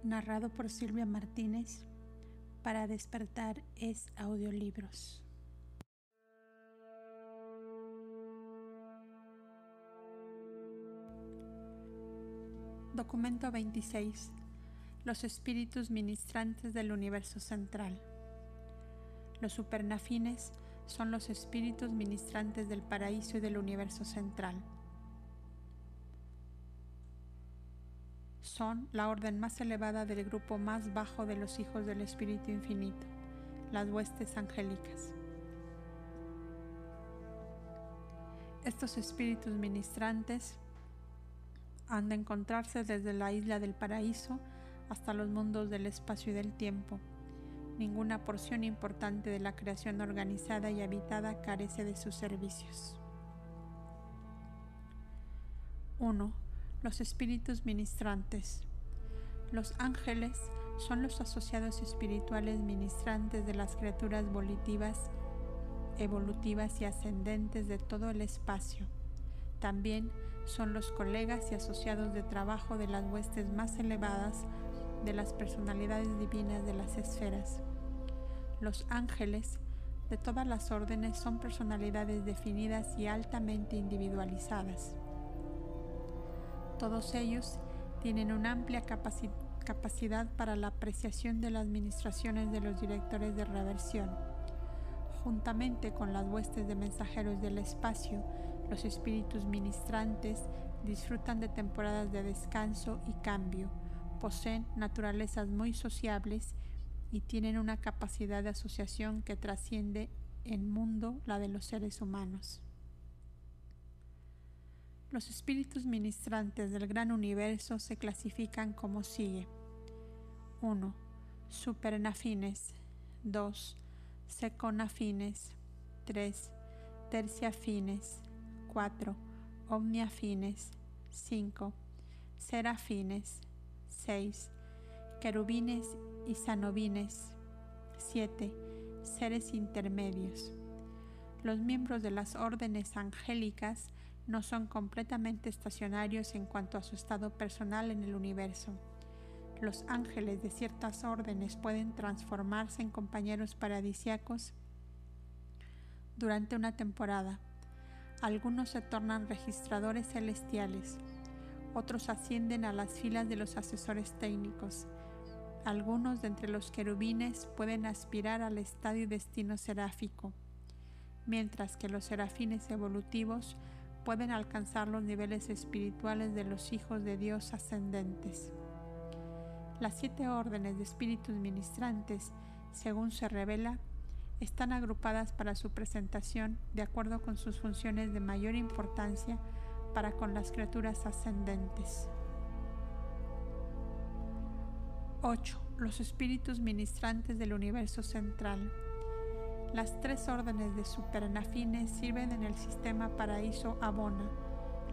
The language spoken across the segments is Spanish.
narrado por Silvia Martínez para Despertar es Audiolibros. Documento 26. Los espíritus ministrantes del universo central. Los supernafines son los espíritus ministrantes del paraíso y del universo central. Son la orden más elevada del grupo más bajo de los hijos del Espíritu Infinito, las huestes angélicas. Estos espíritus ministrantes han de encontrarse desde la isla del paraíso hasta los mundos del espacio y del tiempo. Ninguna porción importante de la creación organizada y habitada carece de sus servicios. 1. Los espíritus ministrantes. Los ángeles son los asociados espirituales ministrantes de las criaturas volitivas, evolutivas y ascendentes de todo el espacio. También son los colegas y asociados de trabajo de las huestes más elevadas de las personalidades divinas de las esferas. Los ángeles de todas las órdenes son personalidades definidas y altamente individualizadas. Todos ellos tienen una amplia capacidad para la apreciación de las ministraciones de los directores de reversión. Juntamente con las huestes de mensajeros del espacio, los espíritus ministrantes disfrutan de temporadas de descanso y cambio, poseen naturalezas muy sociables y tienen una capacidad de asociación que trasciende en mundo la de los seres humanos. Los espíritus ministrantes del gran universo se clasifican como sigue: 1. Supernafines. 2. Seconafines. 3. Terciafines. 4. Omniafines. 5. Serafines. 6. Querubines y sanobines. 7. Seres intermedios. Los miembros de las órdenes angélicas no son completamente estacionarios en cuanto a su estado personal en el universo. Los ángeles de ciertas órdenes pueden transformarse en compañeros paradisíacos durante una temporada. Algunos se tornan registradores celestiales, otros ascienden a las filas de los asesores técnicos. Algunos de entre los querubines pueden aspirar al estadio y destino seráfico, mientras que los serafines evolutivos pueden alcanzar los niveles espirituales de los hijos de Dios ascendentes. Las 7 órdenes de espíritus ministrantes, según se revela, están agrupadas para su presentación de acuerdo con sus funciones de mayor importancia para con las criaturas ascendentes. 8. Los espíritus ministrantes del universo central. Las 3 órdenes de supernafines sirven en el sistema paraíso-abona.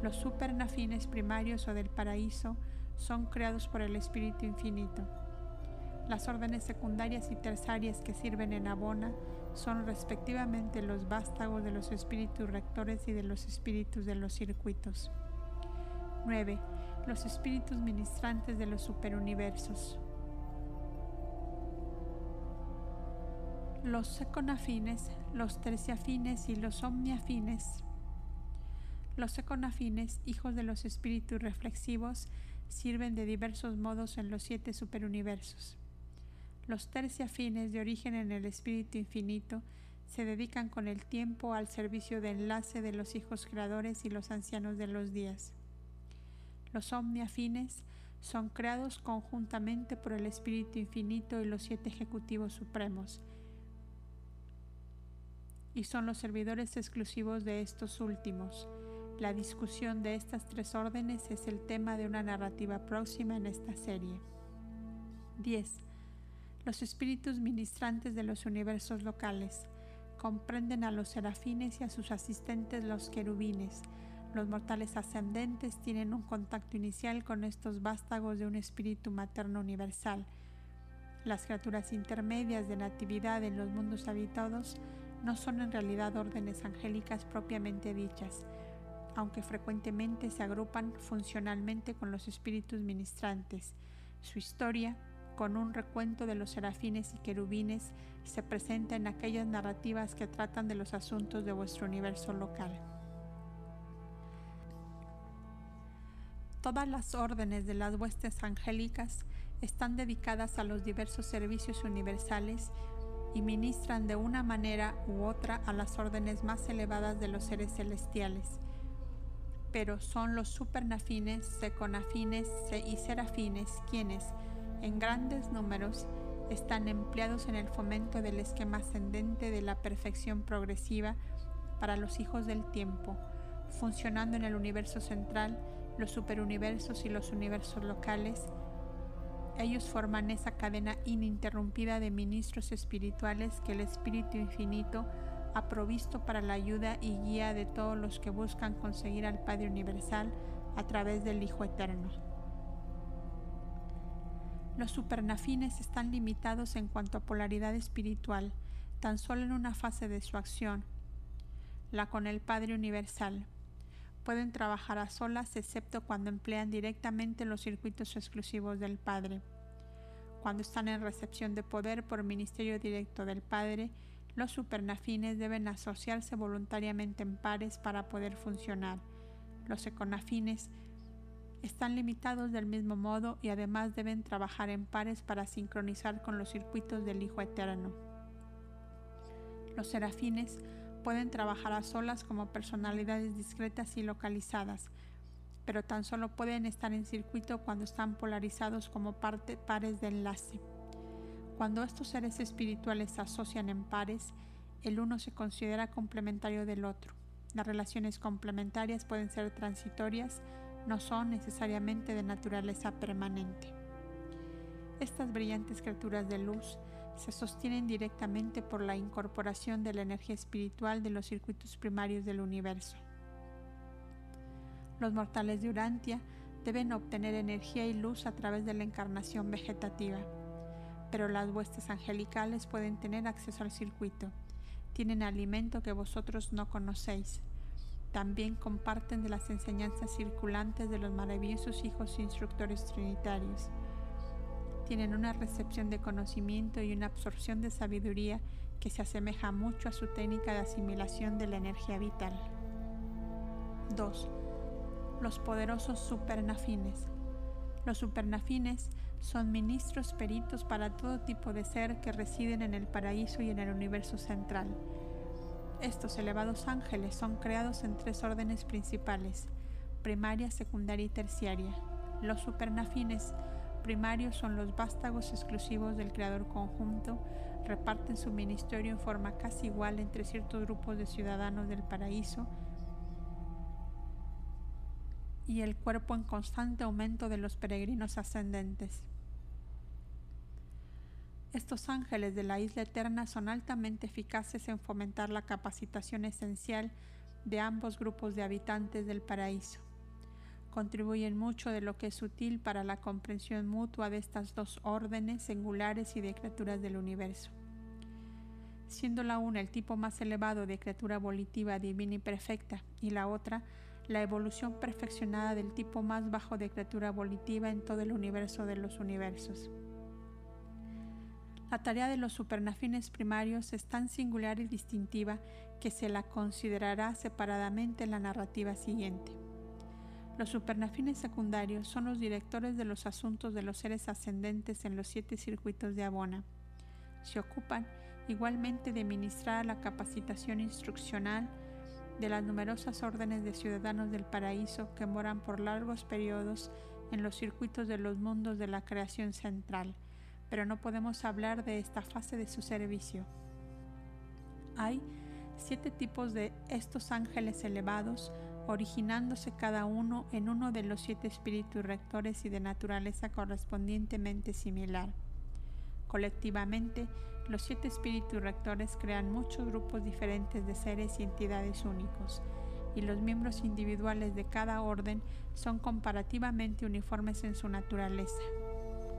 Los supernafines primarios o del paraíso son creados por el Espíritu Infinito. Las órdenes secundarias y terciarias que sirven en abona son respectivamente los vástagos de los espíritus rectores y de los espíritus de los circuitos. 9. Los espíritus ministrantes de los superuniversos. Los seconafines, los terciafines y los omniafines. Los seconafines, hijos de los espíritus reflexivos, sirven de diversos modos en los 7 superuniversos. Los terciafines, de origen en el Espíritu Infinito, se dedican con el tiempo al servicio de enlace de los hijos creadores y los ancianos de los días. Los omniafines son creados conjuntamente por el Espíritu Infinito y los 7 ejecutivos supremos, y son los servidores exclusivos de estos últimos. La discusión de estas 3 órdenes es el tema de una narrativa próxima en esta serie. 10. Los espíritus ministrantes de los universos locales comprenden a los serafines y a sus asistentes los querubines. Los mortales ascendentes tienen un contacto inicial con estos vástagos de un espíritu materno universal. Las criaturas intermedias de natividad en los mundos habitados no son en realidad órdenes angélicas propiamente dichas, aunque frecuentemente se agrupan funcionalmente con los espíritus ministrantes. Su historia, con un recuento de los serafines y querubines, se presenta en aquellas narrativas que tratan de los asuntos de vuestro universo local. Todas las órdenes de las huestes angélicas están dedicadas a los diversos servicios universales y ministran de una manera u otra a las órdenes más elevadas de los seres celestiales. Pero son los supernafines, seconafines y serafines quienes, en grandes números, están empleados en el fomento del esquema ascendente de la perfección progresiva para los hijos del tiempo, funcionando en el universo central, los superuniversos y los universos locales. Ellos forman esa cadena ininterrumpida de ministros espirituales que el Espíritu Infinito ha provisto para la ayuda y guía de todos los que buscan conseguir al Padre Universal a través del Hijo Eterno. Los supernafines están limitados en cuanto a polaridad espiritual, tan solo en una fase de su acción, la con el Padre Universal. Pueden trabajar a solas excepto cuando emplean directamente los circuitos exclusivos del Padre. Cuando están en recepción de poder por ministerio directo del Padre, los supernafines deben asociarse voluntariamente en pares para poder funcionar. Los seconafines están limitados del mismo modo y además deben trabajar en pares para sincronizar con los circuitos del Hijo Eterno. Los serafines pueden trabajar a solas como personalidades discretas y localizadas, pero tan solo pueden estar en circuito cuando están polarizados como pares de enlace. Cuando estos seres espirituales se asocian en pares, el uno se considera complementario del otro. Las relaciones complementarias pueden ser transitorias, no son necesariamente de naturaleza permanente. Estas brillantes criaturas de luz se sostienen directamente por la incorporación de la energía espiritual de los circuitos primarios del universo. Los mortales de Urantia deben obtener energía y luz a través de la encarnación vegetativa, pero las huestes angelicales pueden tener acceso al circuito. Tienen alimento que vosotros no conocéis. También comparten de las enseñanzas circulantes de los maravillosos hijos instructores trinitarios. Tienen una recepción de conocimiento y una absorción de sabiduría que se asemeja mucho a su técnica de asimilación de la energía vital. 2. Los poderosos supernafines. Los supernafines son ministros peritos para todo tipo de ser que residen en el paraíso y en el universo central. Estos elevados ángeles son creados en 3 órdenes principales: primaria, secundaria y terciaria. Los supernafines primarios son los vástagos exclusivos del Creador conjunto, reparten su ministerio en forma casi igual entre ciertos grupos de ciudadanos del paraíso y el cuerpo en constante aumento de los peregrinos ascendentes. Estos ángeles de la isla eterna son altamente eficaces en fomentar la capacitación esencial de ambos grupos de habitantes del paraíso. Contribuyen mucho de lo que es útil para la comprensión mutua de estas 2 órdenes singulares y de criaturas del universo. Siendo la una el tipo más elevado de criatura volitiva divina y perfecta, y la otra la evolución perfeccionada del tipo más bajo de criatura volitiva en todo el universo de los universos. La tarea de los supernafines primarios es tan singular y distintiva que se la considerará separadamente en la narrativa siguiente. Los supernafines secundarios son los directores de los asuntos de los seres ascendentes en los 7 circuitos de Abona. Se ocupan igualmente de ministrar la capacitación instruccional de las numerosas órdenes de ciudadanos del paraíso que moran por largos periodos en los circuitos de los mundos de la creación central, pero no podemos hablar de esta fase de su servicio. Hay 7 tipos de estos ángeles elevados, originándose cada uno en uno de los 7 espíritus rectores y de naturaleza correspondientemente similar. Colectivamente, los 7 espíritus rectores crean muchos grupos diferentes de seres y entidades únicos, y los miembros individuales de cada orden son comparativamente uniformes en su naturaleza.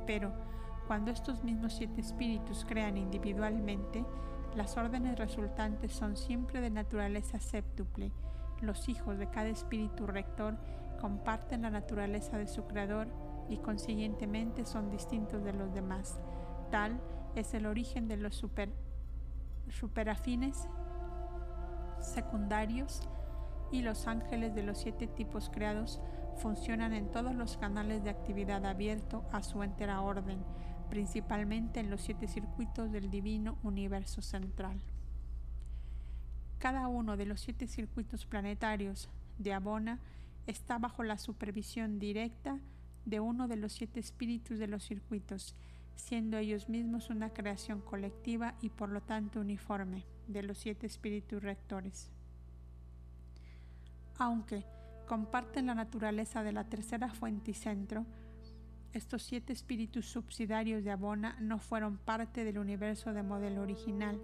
Pero, cuando estos mismos 7 espíritus crean individualmente, las órdenes resultantes son siempre de naturaleza séptuple. Los hijos de cada espíritu rector comparten la naturaleza de su creador y consiguientemente son distintos de los demás. Tal es el origen de los superafines secundarios, y los ángeles de los 7 tipos creados funcionan en todos los canales de actividad abierto a su entera orden, principalmente en los 7 circuitos del divino universo central. Cada uno de los 7 circuitos planetarios de Abona está bajo la supervisión directa de uno de los 7 espíritus de los circuitos, siendo ellos mismos una creación colectiva y por lo tanto uniforme de los 7 espíritus rectores. Aunque comparten la naturaleza de la tercera fuente y centro, estos 7 espíritus subsidiarios de Abona no fueron parte del universo de modelo original.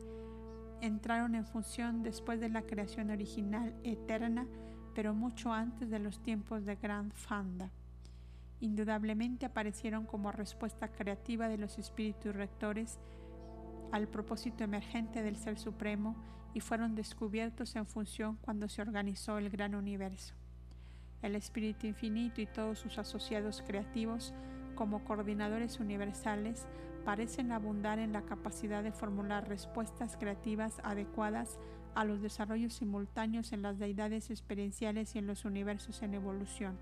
Entraron en función después de la creación original eterna, pero mucho antes de los tiempos de Grand Fanda. Indudablemente aparecieron como respuesta creativa de los espíritus rectores al propósito emergente del Ser Supremo y fueron descubiertos en función cuando se organizó el gran universo. El Espíritu Infinito y todos sus asociados creativos, como coordinadores universales, parecen abundar en la capacidad de formular respuestas creativas adecuadas a los desarrollos simultáneos en las deidades experienciales y en los universos en evolución.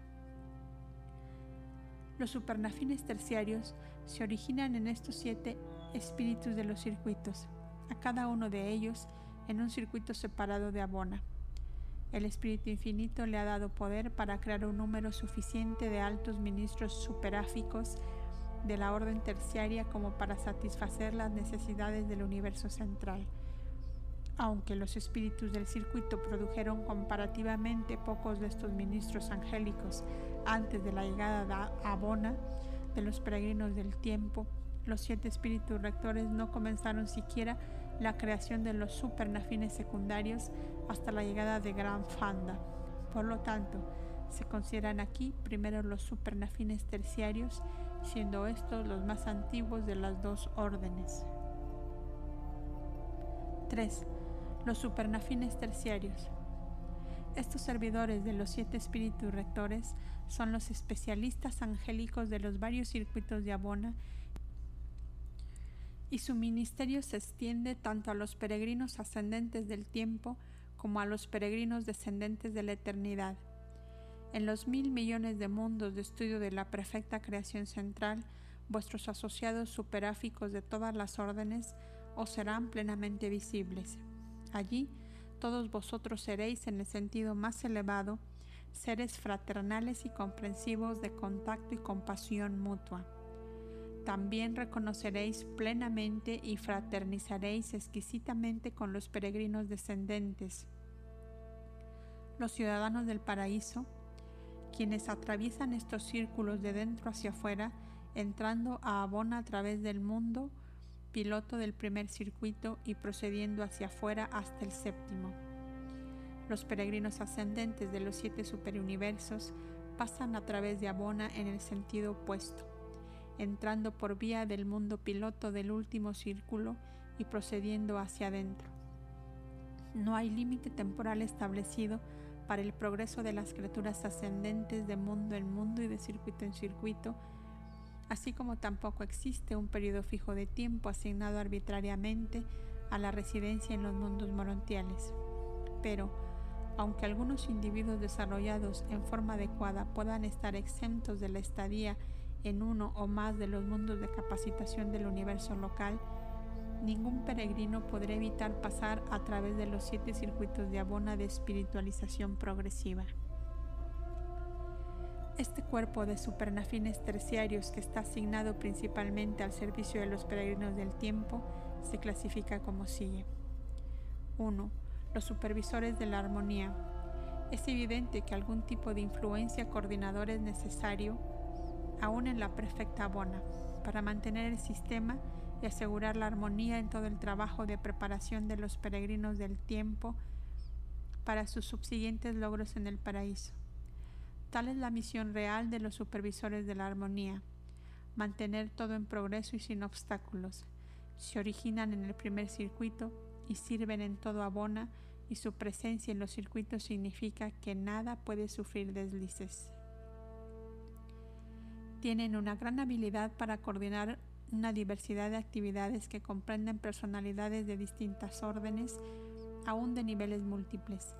Los supernafines terciarios se originan en estos 7 espíritus de los circuitos, a cada uno de ellos en un circuito separado de Abona. El Espíritu Infinito le ha dado poder para crear un número suficiente de altos ministros superáficos de la orden terciaria como para satisfacer las necesidades del universo central. Aunque los espíritus del circuito produjeron comparativamente pocos de estos ministros angélicos antes de la llegada de Abona de los peregrinos del tiempo, los 7 espíritus rectores no comenzaron siquiera la creación de los supernafines secundarios hasta la llegada de Grand Fanda. Por lo tanto, se consideran aquí primero los supernafines terciarios, siendo estos los más antiguos de las 2 órdenes. 3. Los supernafines terciarios. Estos servidores de los 7 espíritus rectores son los especialistas angélicos de los varios circuitos de Abona, y su ministerio se extiende tanto a los peregrinos ascendentes del tiempo como a los peregrinos descendentes de la eternidad. En los 1000 millones de mundos de estudio de la perfecta creación central, vuestros asociados superáficos de todas las órdenes os serán plenamente visibles. Allí, todos vosotros seréis, en el sentido más elevado, seres fraternales y comprensivos de contacto y compasión mutua. También reconoceréis plenamente y fraternizaréis exquisitamente con los peregrinos descendentes, los ciudadanos del paraíso, quienes atraviesan estos círculos de dentro hacia afuera, entrando a Abona a través del mundo piloto del primer circuito y procediendo hacia afuera hasta el 7º. Los peregrinos ascendentes de los 7 superuniversos pasan a través de Abona en el sentido opuesto, entrando por vía del mundo piloto del último círculo y procediendo hacia adentro. No hay límite temporal establecido para el progreso de las criaturas ascendentes de mundo en mundo y de circuito en circuito, así como tampoco existe un periodo fijo de tiempo asignado arbitrariamente a la residencia en los mundos morontiales. Pero, aunque algunos individuos desarrollados en forma adecuada puedan estar exentos de la estadía en uno o más de los mundos de capacitación del universo local, ningún peregrino podrá evitar pasar a través de los 7 circuitos de Abona de espiritualización progresiva. Este cuerpo de supernafines terciarios, que está asignado principalmente al servicio de los peregrinos del tiempo, se clasifica como sigue. 1. Los supervisores de la armonía. Es evidente que algún tipo de influencia coordinadora es necesario, aún en la perfecta Abona, para mantener el sistema y asegurar la armonía en todo el trabajo de preparación de los peregrinos del tiempo para sus subsiguientes logros en el paraíso. Tal es la misión real de los supervisores de la armonía: mantener todo en progreso y sin obstáculos. Se originan en el primer circuito y sirven en todo Abona, y su presencia en los circuitos significa que nada puede sufrir deslices. Tienen una gran habilidad para coordinar una diversidad de actividades que comprenden personalidades de distintas órdenes, aún de niveles múltiples.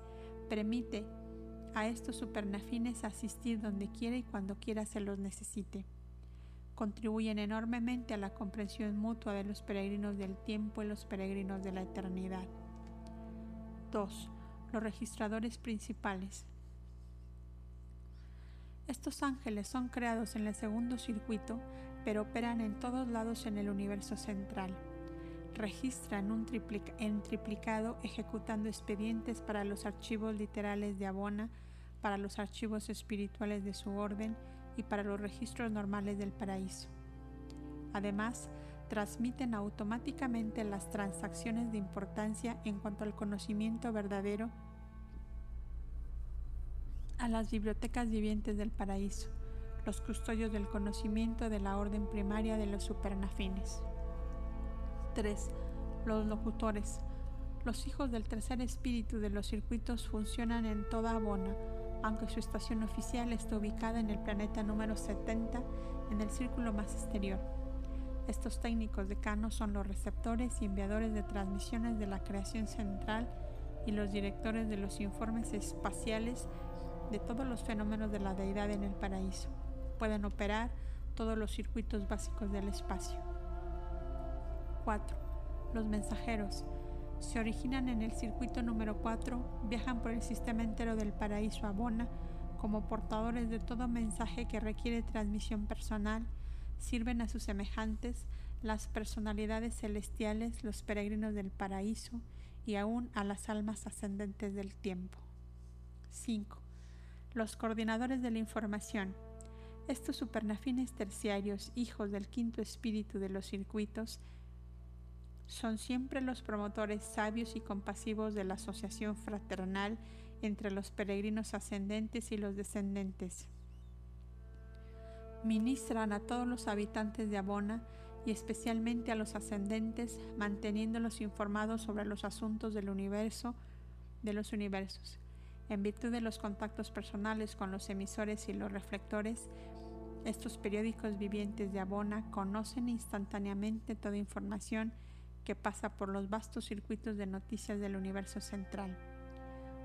Permite a estos supernafines asistir donde quiera y cuando quiera se los necesite. Contribuyen enormemente a la comprensión mutua de los peregrinos del tiempo y los peregrinos de la eternidad. 2. Los registradores principales. Estos ángeles son creados en el segundo circuito, pero operan en todos lados en el universo central. Registran en triplicado, ejecutando expedientes para los archivos literales de Abona, para los archivos espirituales de su orden y para los registros normales del paraíso. Además, transmiten automáticamente las transacciones de importancia en cuanto al conocimiento verdadero a las bibliotecas vivientes del paraíso, los custodios del conocimiento de la orden primaria de los supernafines. 3. Los locutores. Los hijos del tercer espíritu de los circuitos funcionan en toda Abona, aunque su estación oficial está ubicada en el planeta número 70, en el círculo más exterior. Estos técnicos decanos son los receptores y enviadores de transmisiones de la creación central y los directores de los informes espaciales de todos los fenómenos de la deidad en el paraíso. Pueden operar todos los circuitos básicos del espacio. 4. Los mensajeros. Se originan en el circuito número 4, viajan por el sistema entero del paraíso Abona como portadores de todo mensaje que requiere transmisión personal, sirven a sus semejantes, las personalidades celestiales, los peregrinos del paraíso y aún a las almas ascendentes del tiempo. 5. Los coordinadores de la información. Estos supernafines terciarios, hijos del quinto espíritu de los circuitos, son siempre los promotores sabios y compasivos de la asociación fraternal entre los peregrinos ascendentes y los descendentes. Ministran a todos los habitantes de Abona y especialmente a los ascendentes, manteniéndolos informados sobre los asuntos del universo, de los universos. En virtud de los contactos personales con los emisores y los reflectores, estos periódicos vivientes de Abona conocen instantáneamente toda información que pasa por los vastos circuitos de noticias del universo central.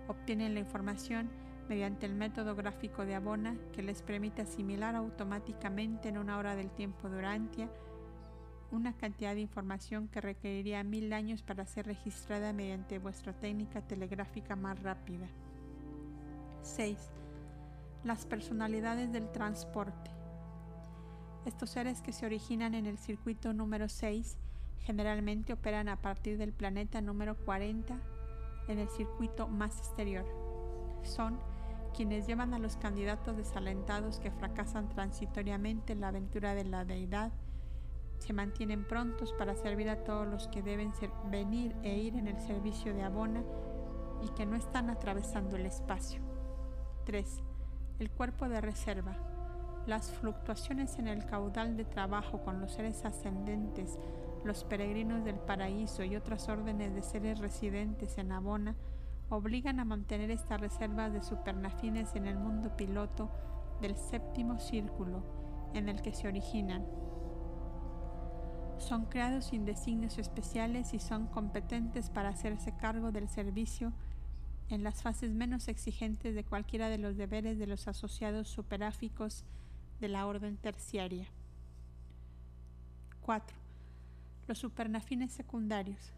Obtienen la información mediante el método gráfico de Abona que les permite asimilar automáticamente en una hora del tiempo de Urantia una cantidad de información que requeriría 1000 años para ser registrada mediante vuestra técnica telegráfica más rápida. 6. Las personalidades del transporte. Estos seres que se originan en el circuito número 6 generalmente operan a partir del planeta número 40 en el circuito más exterior. Son quienes llevan a los candidatos desalentados que fracasan transitoriamente en la aventura de la deidad, se mantienen prontos para servir a todos los que deben venir e ir en el servicio de Abona y que no están atravesando el espacio. 3. El cuerpo de reserva. Las fluctuaciones en el caudal de trabajo con los seres ascendentes, los peregrinos del paraíso y otras órdenes de seres residentes en Abona obligan a mantener estas reservas de supernafines en el mundo piloto del séptimo círculo en el que se originan. Son creados sin designios especiales y son competentes para hacerse cargo del servicio en las fases menos exigentes de cualquiera de los deberes de los asociados superáficos de la orden terciaria. 4. Los supernafines secundarios.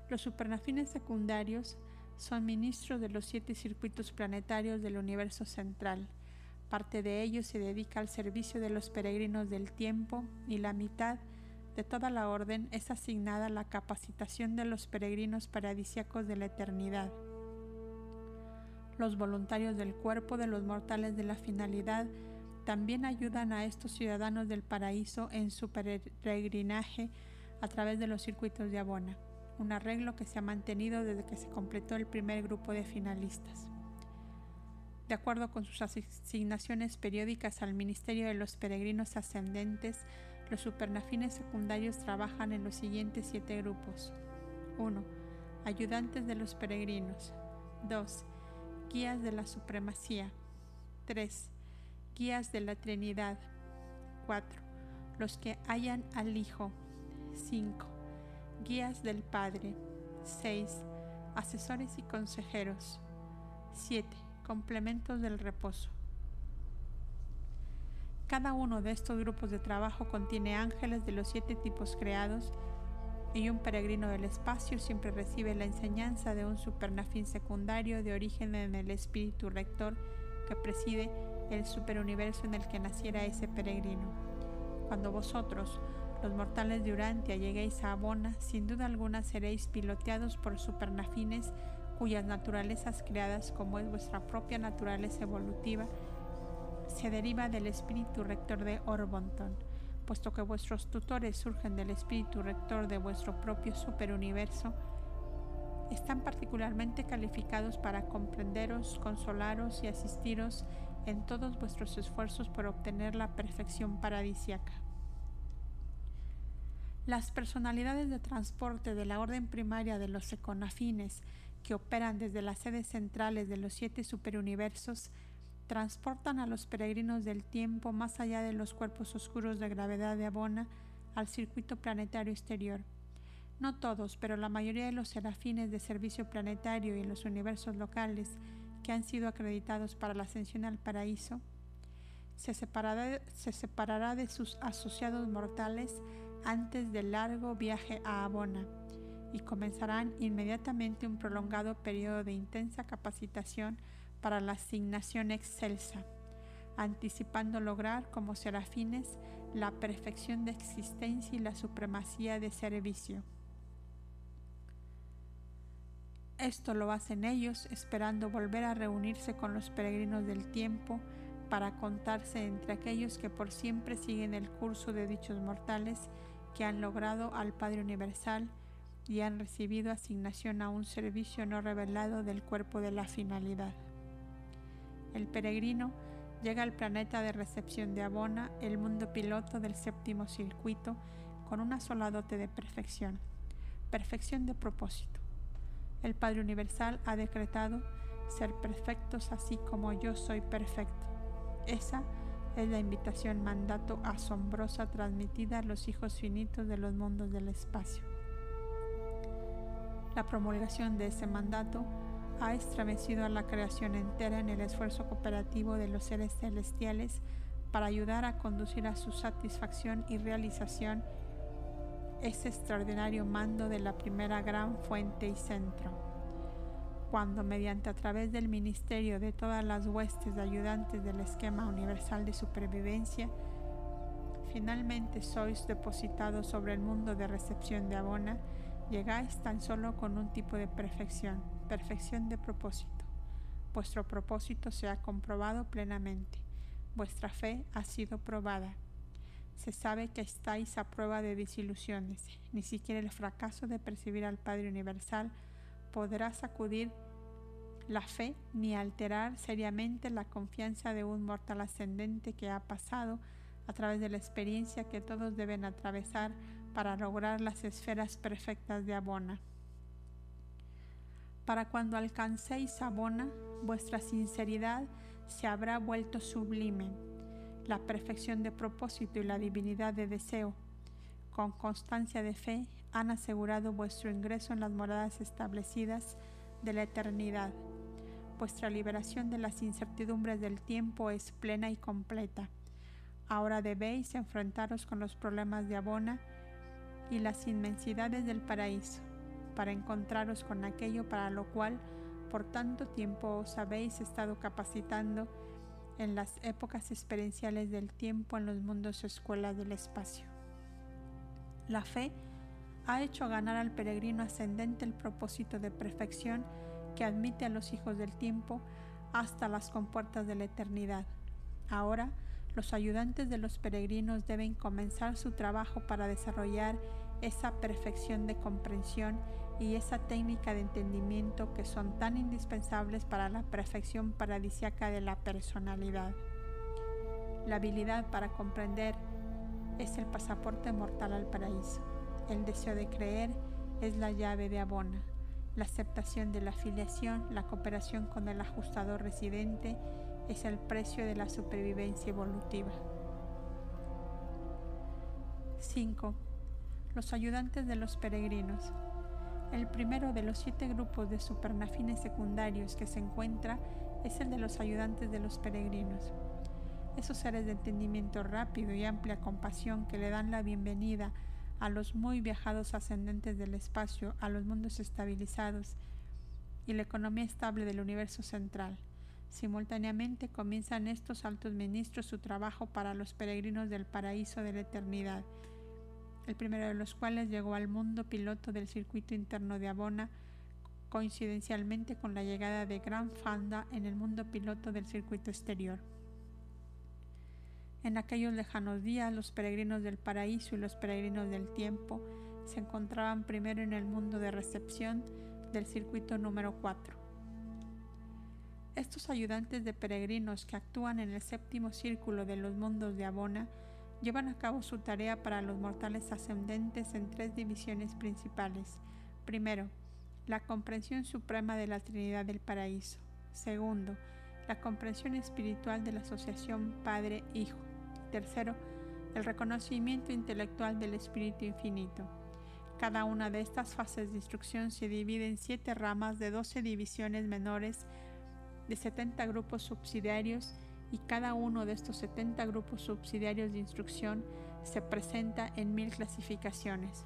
Los supernafines secundarios son ministros de los 7 circuitos planetarios del universo central. Parte de ellos se dedica al servicio de los peregrinos del tiempo y la mitad de toda la orden es asignada a la capacitación de los peregrinos paradisíacos de la eternidad. Los voluntarios del cuerpo de los mortales de la finalidad también ayudan a estos ciudadanos del paraíso en su peregrinaje a través de los circuitos de Abona, un arreglo que se ha mantenido desde que se completó el primer grupo de finalistas. De acuerdo con sus asignaciones periódicas al Ministerio de los Peregrinos Ascendentes, los supernafines secundarios trabajan en los siguientes 7 grupos. 1. Ayudantes de los peregrinos. 2. Guías de la supremacía. 3. Guías de la Trinidad. 4. Los que hallan al Hijo. 5. Guías del Padre. 6. Asesores y consejeros. 7. Complementos del reposo. Cada uno de estos grupos de trabajo contiene ángeles de los 7 tipos creados, y un peregrino del espacio siempre recibe la enseñanza de un supernafín secundario de origen en el espíritu rector que preside el superuniverso en el que naciera ese peregrino. Cuando vosotros, los mortales de Urantia, lleguéis a Abona, sin duda alguna seréis piloteados por supernafines cuyas naturalezas creadas, como es vuestra propia naturaleza evolutiva, se deriva del espíritu rector de Orbonton. Puesto que vuestros tutores surgen del espíritu rector de vuestro propio superuniverso, están particularmente calificados para comprenderos, consolaros y asistiros en todos vuestros esfuerzos por obtener la perfección paradisíaca. Las personalidades de transporte de la orden primaria de los econafines, que operan desde las sedes centrales de los 7 superuniversos, transportan a los peregrinos del tiempo más allá de los cuerpos oscuros de gravedad de Abona al circuito planetario exterior. No todos, pero la mayoría de los serafines de servicio planetario y en los universos locales que han sido acreditados para la ascensión al paraíso, se separará de sus asociados mortales antes del largo viaje a Abona y comenzarán inmediatamente un prolongado periodo de intensa capacitación para la asignación excelsa, anticipando lograr como serafines la perfección de existencia y la supremacía de servicio. Esto lo hacen ellos esperando volver a reunirse con los peregrinos del tiempo para contarse entre aquellos que por siempre siguen el curso de dichos mortales que han logrado al Padre Universal y han recibido asignación a un servicio no revelado del cuerpo de la finalidad. El peregrino llega al planeta de recepción de Abona, el mundo piloto del 7º circuito, con una sola dote de perfección de propósito. El Padre Universal ha decretado ser perfectos así como yo soy perfecto. Esa es la invitación mandato asombrosa transmitida a los hijos finitos de los mundos del espacio. La promulgación de ese mandato ha estremecido a la creación entera en el esfuerzo cooperativo de los seres celestiales para ayudar a conducir a su satisfacción y realización ese extraordinario mando de la primera gran fuente y centro. Cuando, mediante a través del ministerio de todas las huestes de ayudantes del esquema universal de supervivencia, finalmente sois depositados sobre el mundo de recepción de Abona, llegáis tan solo con un tipo de perfección de propósito. Vuestro propósito se ha comprobado plenamente. Vuestra fe ha sido probada. Se sabe que estáis a prueba de desilusiones. Ni siquiera el fracaso de percibir al Padre Universal podrá sacudir la fe ni alterar seriamente la confianza de un mortal ascendente que ha pasado a través de la experiencia que todos deben atravesar para lograr las esferas perfectas de Abona. Para cuando alcancéis Abona, vuestra sinceridad se habrá vuelto sublime. La perfección de propósito y la divinidad de deseo, con constancia de fe, han asegurado vuestro ingreso en las moradas establecidas de la eternidad. Vuestra liberación de las incertidumbres del tiempo es plena y completa. Ahora debéis enfrentaros con los problemas de Abona y las inmensidades del paraíso, para encontraros con aquello para lo cual por tanto tiempo os habéis estado capacitando en las épocas experienciales del tiempo en los mundos escuelas del espacio. La fe ha hecho ganar al peregrino ascendente el propósito de perfección que admite a los hijos del tiempo hasta las compuertas de la eternidad. Ahora, los ayudantes de los peregrinos deben comenzar su trabajo para desarrollar esa perfección de comprensión y esa técnica de entendimiento que son tan indispensables para la perfección paradisíaca de la personalidad. La habilidad para comprender es el pasaporte mortal al paraíso. El deseo de creer es la llave de Abona. La aceptación de la filiación, la cooperación con el ajustador residente es el precio de la supervivencia evolutiva. 5. Los ayudantes de los peregrinos. El primero de los 7 grupos de supernafines secundarios que se encuentra es el de los ayudantes de los peregrinos. Esos seres de entendimiento rápido y amplia compasión que le dan la bienvenida a los muy viajados ascendentes del espacio, a los mundos estabilizados y la economía estable del universo central. Simultáneamente comienzan estos altos ministros su trabajo para los peregrinos del paraíso de la eternidad, el primero de los cuales llegó al mundo piloto del circuito interno de Abona, coincidencialmente con la llegada de Gran Fanda en el mundo piloto del circuito exterior. En aquellos lejanos días, los peregrinos del paraíso y los peregrinos del tiempo se encontraban primero en el mundo de recepción del circuito número 4. Estos ayudantes de peregrinos que actúan en el séptimo círculo de los mundos de Abona llevan a cabo su tarea para los mortales ascendentes en 3 divisiones principales. Primero, la comprensión suprema de la Trinidad del Paraíso. Segundo, la comprensión espiritual de la asociación Padre-Hijo. Tercero, el reconocimiento intelectual del Espíritu Infinito. Cada una de estas fases de instrucción se divide en 7 ramas de 12 divisiones menores de 70 grupos subsidiarios, y cada uno de estos 70 grupos subsidiarios de instrucción se presenta en 1000 clasificaciones.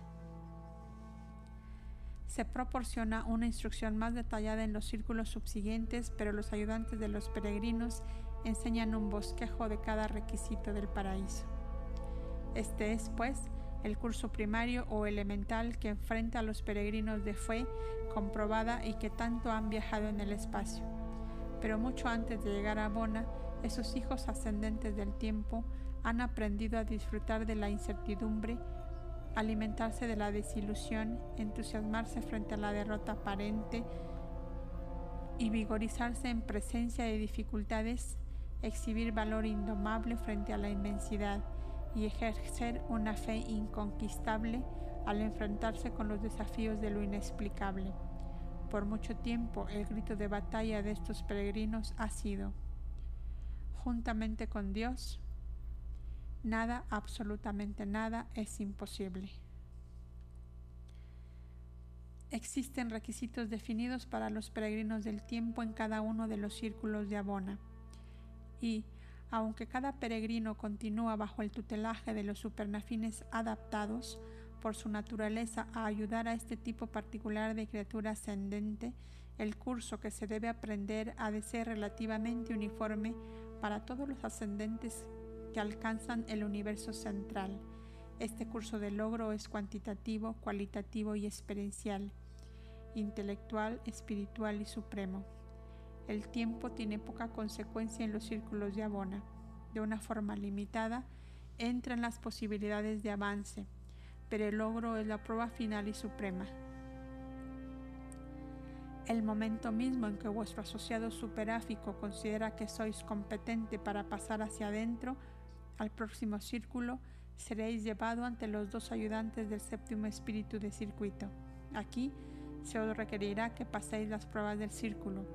Se proporciona una instrucción más detallada en los círculos subsiguientes, pero los ayudantes de los peregrinos enseñan un bosquejo de cada requisito del paraíso. Este es, pues, el curso primario o elemental que enfrenta a los peregrinos de fe comprobada y que tanto han viajado en el espacio. Pero mucho antes de llegar a Abona, esos hijos ascendentes del tiempo han aprendido a disfrutar de la incertidumbre, alimentarse de la desilusión, entusiasmarse frente a la derrota aparente y vigorizarse en presencia de dificultades, exhibir valor indomable frente a la inmensidad y ejercer una fe inconquistable al enfrentarse con los desafíos de lo inexplicable. Por mucho tiempo, el grito de batalla de estos peregrinos ha sido: juntamente con Dios, nada, absolutamente nada, es imposible. Existen requisitos definidos para los peregrinos del tiempo en cada uno de los círculos de Abona. Y, aunque cada peregrino continúa bajo el tutelaje de los supernafines adaptados por su naturaleza a ayudar a este tipo particular de criatura ascendente, el curso que se debe aprender ha de ser relativamente uniforme para todos los ascendentes que alcanzan el universo central. Este curso de logro es cuantitativo, cualitativo y experiencial, intelectual, espiritual y supremo. El tiempo tiene poca consecuencia en los círculos de Abona. De una forma limitada, entran las posibilidades de avance, pero el logro es la prueba final y suprema. El momento mismo en que vuestro asociado superáfico considera que sois competente para pasar hacia adentro, al próximo círculo, seréis llevado ante los 2 ayudantes del séptimo espíritu de circuito. Aquí se os requerirá que paséis las pruebas del círculo,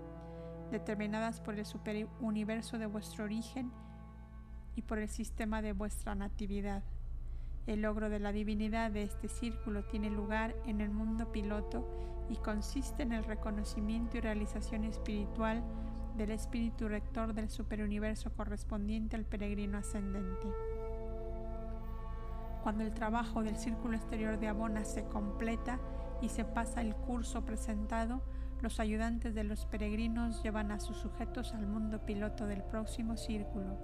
determinadas por el superuniverso de vuestro origen y por el sistema de vuestra natividad. El logro de la divinidad de este círculo tiene lugar en el mundo piloto y consiste en el reconocimiento y realización espiritual del espíritu rector del superuniverso correspondiente al peregrino ascendente. Cuando el trabajo del círculo exterior de Abona se completa y se pasa el curso presentado, los ayudantes de los peregrinos llevan a sus sujetos al mundo piloto del próximo círculo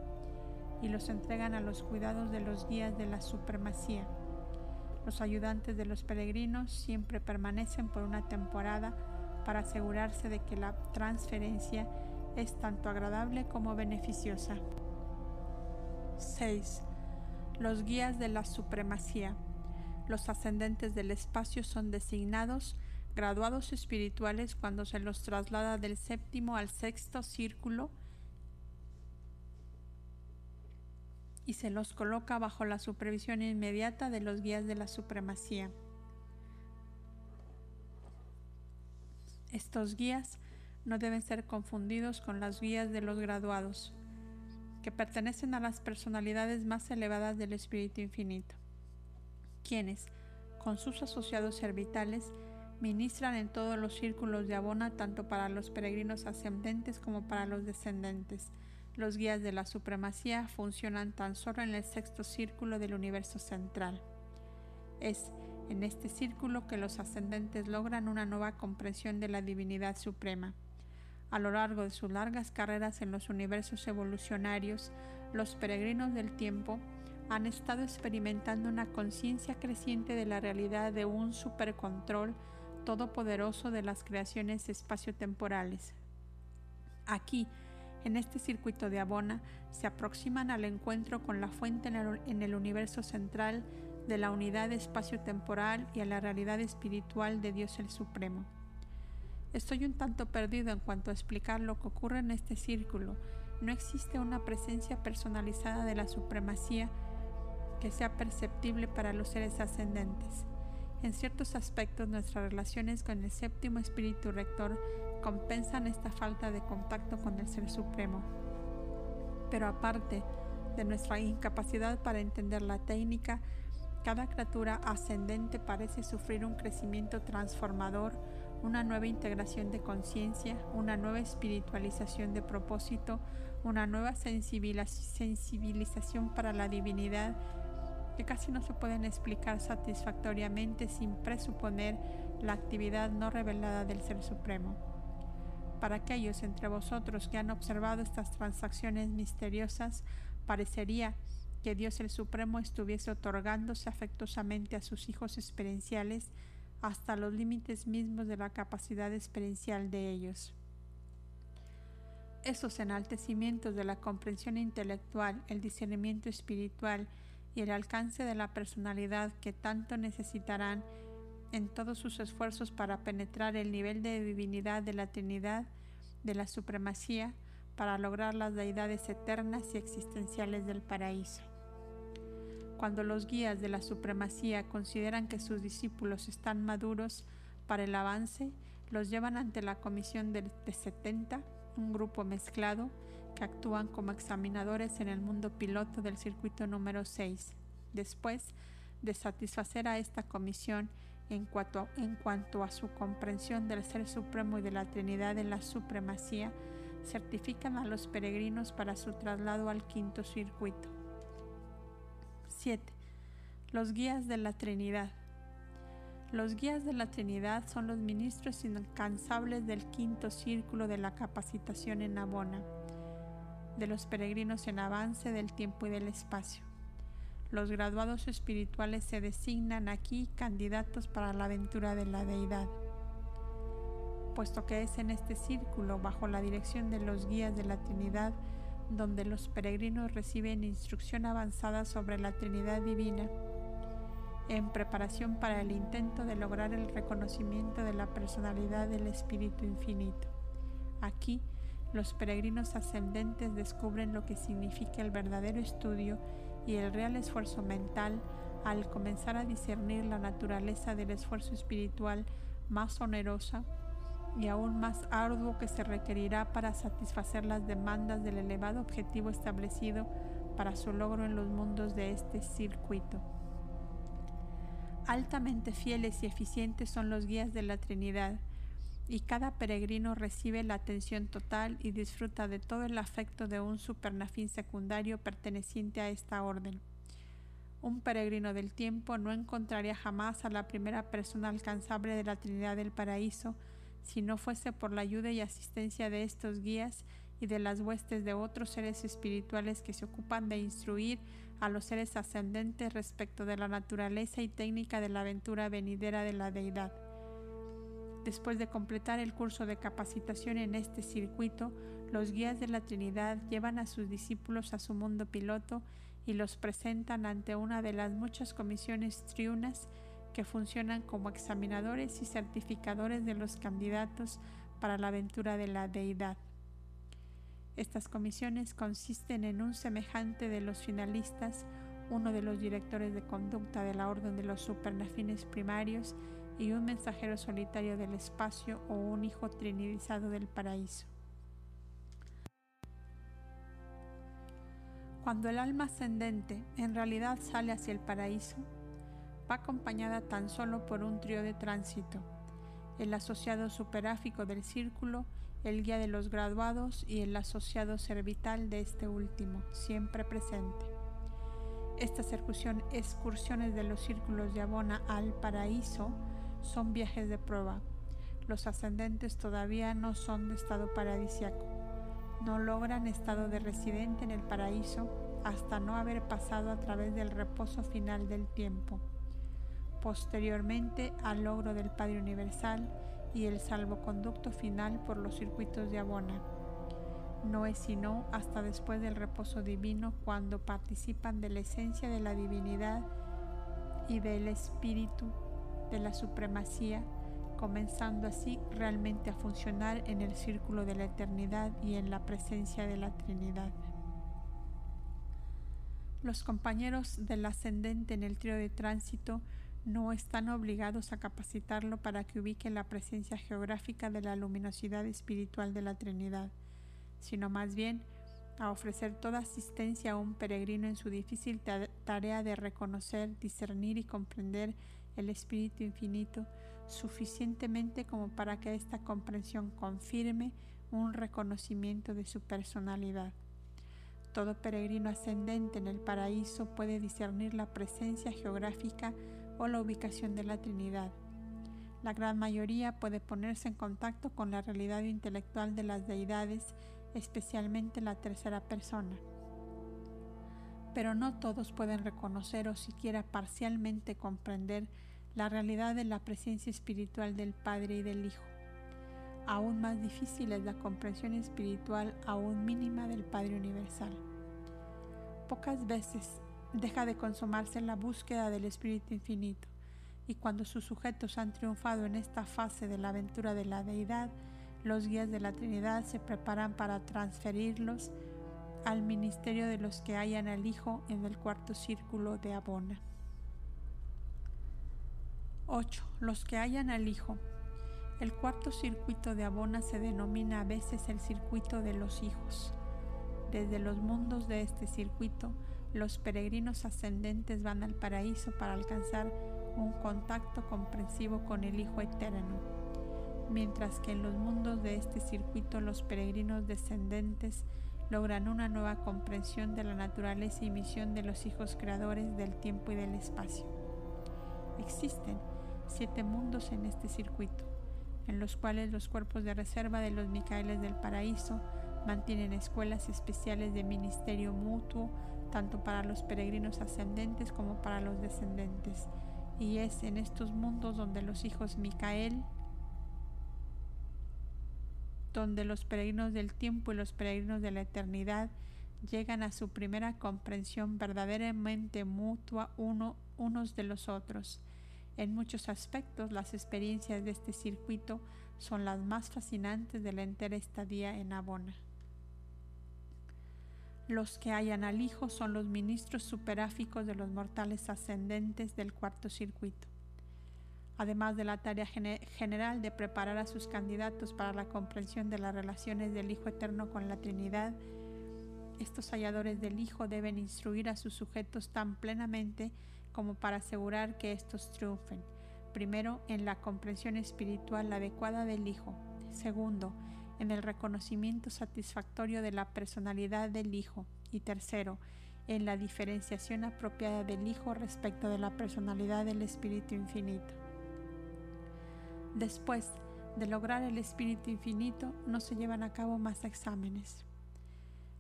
y los entregan a los cuidados de los guías de la supremacía. Los ayudantes de los peregrinos siempre permanecen por una temporada para asegurarse de que la transferencia es tanto agradable como beneficiosa. 6. Los guías de la supremacía. Los ascendentes del espacio son designados graduados espirituales cuando se los traslada del séptimo al sexto círculo y se los coloca bajo la supervisión inmediata de los guías de la supremacía. Estos guías no deben ser confundidos con las guías de los graduados, que pertenecen a las personalidades más elevadas del Espíritu Infinito. quienes, con sus asociados servitales, ministran en todos los círculos de Abona, tanto para los peregrinos ascendentes como para los descendentes. Los guías de la supremacía funcionan tan solo en el sexto círculo del universo central. Es en este círculo que los ascendentes logran una nueva comprensión de la divinidad suprema. A lo largo de sus largas carreras en los universos evolucionarios, los peregrinos del tiempo han estado experimentando una conciencia creciente de la realidad de un supercontrol todopoderoso de las creaciones espaciotemporales. Aquí, en este circuito de Abona, se aproximan al encuentro con la fuente en el universo central de la unidad espaciotemporal y a la realidad espiritual de Dios el Supremo. Estoy un tanto perdido en cuanto a explicar lo que ocurre en este círculo. No existe una presencia personalizada de la supremacía que sea perceptible para los seres ascendentes. En ciertos aspectos, nuestras relaciones con el séptimo espíritu rector compensan esta falta de contacto con el Ser Supremo. Pero aparte de nuestra incapacidad para entender la técnica, cada criatura ascendente parece sufrir un crecimiento transformador, una nueva integración de conciencia, una nueva espiritualización de propósito, una nueva sensibilización para la divinidad, que casi no se pueden explicar satisfactoriamente sin presuponer la actividad no revelada del Ser Supremo. Para aquellos entre vosotros que han observado estas transacciones misteriosas, parecería que Dios el Supremo estuviese otorgándose afectuosamente a sus hijos experienciales hasta los límites mismos de la capacidad experiencial de ellos. Esos enaltecimientos de la comprensión intelectual, el discernimiento espiritual y el alcance de la personalidad que tanto necesitarán en todos sus esfuerzos para penetrar el nivel de divinidad de la Trinidad, de la supremacía, para lograr las deidades eternas y existenciales del paraíso. Cuando los guías de la supremacía consideran que sus discípulos están maduros para el avance, los llevan ante la comisión de 70, un grupo mezclado, que actúan como examinadores en el mundo piloto del circuito número 6. Después de satisfacer a esta comisión en cuanto a su comprensión del Ser Supremo y de la Trinidad en la supremacía, certifican a los peregrinos para su traslado al quinto circuito. 7. Los guías de la Trinidad. Los guías de la Trinidad son los ministros incansables del quinto círculo de la capacitación en Abona, de los peregrinos en avance del tiempo y del espacio. Los graduados espirituales se designan aquí candidatos para la aventura de la deidad. Puesto que es en este círculo, bajo la dirección de los guías de la Trinidad, donde los peregrinos reciben instrucción avanzada sobre la Trinidad Divina, en preparación para el intento de lograr el reconocimiento de la personalidad del Espíritu Infinito. Aquí, los peregrinos ascendentes descubren lo que significa el verdadero estudio y el real esfuerzo mental al comenzar a discernir la naturaleza del esfuerzo espiritual más onerosa y aún más arduo que se requerirá para satisfacer las demandas del elevado objetivo establecido para su logro en los mundos de este circuito. Altamente fieles y eficientes son los guías de la Trinidad, y cada peregrino recibe la atención total y disfruta de todo el afecto de un supernafín secundario perteneciente a esta orden. Un peregrino del tiempo no encontraría jamás a la primera persona alcanzable de la Trinidad del Paraíso si no fuese por la ayuda y asistencia de estos guías y de las huestes de otros seres espirituales que se ocupan de instruir a los seres ascendentes respecto de la naturaleza y técnica de la aventura venidera de la deidad. Después de completar el curso de capacitación en este circuito, los guías de la Trinidad llevan a sus discípulos a su mundo piloto y los presentan ante una de las muchas comisiones triunas que funcionan como examinadores y certificadores de los candidatos para la aventura de la deidad. Estas comisiones consisten en un semejante de los finalistas, uno de los directores de conducta de la Orden de los Supernafines Primarios y un mensajero solitario del espacio o un hijo trinidizado del paraíso. Cuando el alma ascendente en realidad sale hacia el paraíso, va acompañada tan solo por un trío de tránsito: el asociado superáfico del círculo, el guía de los graduados y el asociado cervital de este último, siempre presente. Estas excursiones de los círculos de Abona al paraíso son viajes de prueba. Los ascendentes todavía no son de estado paradisiaco. No logran estado de residente en el paraíso hasta no haber pasado a través del reposo final del tiempo, posteriormente al logro del Padre Universal y el salvoconducto final por los circuitos de Abona. No es sino hasta después del reposo divino cuando participan de la esencia de la divinidad y del espíritu de la supremacía, comenzando así realmente a funcionar en el círculo de la eternidad y en la presencia de la Trinidad. Los compañeros del ascendente en el trío de tránsito no están obligados a capacitarlo para que ubique la presencia geográfica de la luminosidad espiritual de la Trinidad, sino más bien a ofrecer toda asistencia a un peregrino en su difícil tarea de reconocer, discernir y comprender el Espíritu Infinito suficientemente como para que esta comprensión confirme un reconocimiento de su personalidad. Todo peregrino ascendente en el paraíso puede discernir la presencia geográfica o la ubicación de la Trinidad. La gran mayoría puede ponerse en contacto con la realidad intelectual de las deidades, especialmente la tercera persona. Pero no todos pueden reconocer o siquiera parcialmente comprender la realidad de la presencia espiritual del Padre y del Hijo. Aún más difícil es la comprensión espiritual aún mínima del Padre Universal. Pocas veces deja de consumarse la búsqueda del Espíritu Infinito, y cuando sus sujetos han triunfado en esta fase de la aventura de la deidad, los guías de la Trinidad se preparan para transferirlos al ministerio de los que hallan al Hijo en el cuarto círculo de Abona. 8. Los que hallan al Hijo. El cuarto circuito de Abona se denomina a veces el circuito de los hijos. Desde los mundos de este circuito, los peregrinos ascendentes van al paraíso para alcanzar un contacto comprensivo con el Hijo Eterno, mientras que en los mundos de este circuito los peregrinos descendentes logran una nueva comprensión de la naturaleza y misión de los hijos creadores del tiempo y del espacio. Existen 7 mundos en este circuito, en los cuales los cuerpos de reserva de los Micaeles del paraíso mantienen escuelas especiales de ministerio mutuo, tanto para los peregrinos ascendentes como para los descendentes, y es en estos mundos donde los hijos Micael, donde los peregrinos del tiempo y los peregrinos de la eternidad llegan a su primera comprensión verdaderamente mutua unos de los otros. En muchos aspectos, las experiencias de este circuito son las más fascinantes de la entera estadía en Abona. Los que hallan al Hijo son los ministros superáficos de los mortales ascendentes del cuarto circuito. Además de la tarea general de preparar a sus candidatos para la comprensión de las relaciones del Hijo Eterno con la Trinidad, estos halladores del Hijo deben instruir a sus sujetos tan plenamente como para asegurar que estos triunfen. Primero, en la comprensión espiritual adecuada del Hijo. Segundo, en el reconocimiento satisfactorio de la personalidad del Hijo. Y tercero, en la diferenciación apropiada del Hijo respecto de la personalidad del Espíritu Infinito. Después de lograr el Espíritu Infinito, no se llevan a cabo más exámenes.